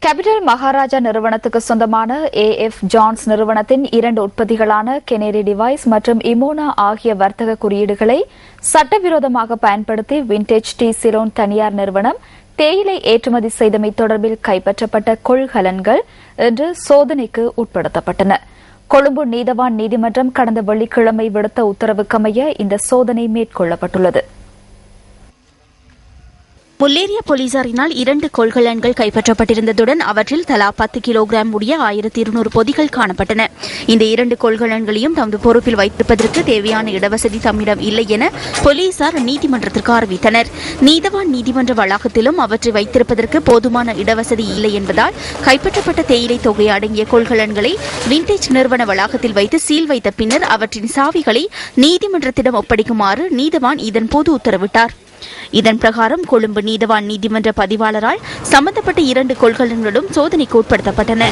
Capital Maharaja நிறுவனத்துக்கு சொந்தமான AF John's நிறுவனத்தின் 2 உற்பத்திகளான கெனேரி டிவைஸ் மற்றும் இமோனா ஆகிய வர்த்தக குறியீடுகளை சட்டவிரோதமாக பயன்படுத்தி விண்டேஜ் டி சிலோன் தனியார் நிறுவனம் தேயிலை ஏற்றுமதி செய்தமை தொடர்பில் கைப்பற்றப்பட்ட கொள்கலன்கள் இன்று சோதனைக்கு உட்படுத்தப்பட்டன. கொழும்பு நீதவான் நீதிமன்றம் கடந்த வெள்ளிக்கிழமை விடுத்த உத்தரவுக்கமைய இந்த சோதனை மேற்கொள்ளப்பட்டுள்ளது. முல்லேரியா போலீசாரினால் 2 கொள்கலன்கள் கைப்பற்றப்பட்டிருந்ததுடன் அவற்றில் தலா 10 கிலோகிராம் உடைய 1200 பொதிகள் காணப்பட்டன. இந்த 2 கொள்கலன்களையும் தமது பொறுப்பில் வைத்திருப்பதற்கு தேவையான இடவசதி தம்மிடம் இல்லை என போலீசார் நீதிமன்றத்திற்கு அறிவித்தனர். நீதவான் நீதிமன்ற வளாகத்திலும் அவற்றை வைத்திருப்பதற்கு போதுமான இடவசதி இல்லை என்பதால் கைப்பற்றப்பட்ட தேயிலை தொகை அடங்கிய கொள்கலன்களை விண்டேஜ் நிறுவன வளாகத்தில் வைத்து சீல் வைத்த பின்னர் அவற்றின் சாவிகளை நீதிமன்றத்திடம் ஒப்படைக்குமாறு நீதவான் இதன்போது உத்தரவிட்டார். இதன் பிரகாரம் கொழும்பு நீதவான் நீதிமன்ற பதிவாளரால் சம்பந்தப்பட்ட 2 கொள்கலன்களும் சோதனைக்கு உட்படுத்தப்பட்டன.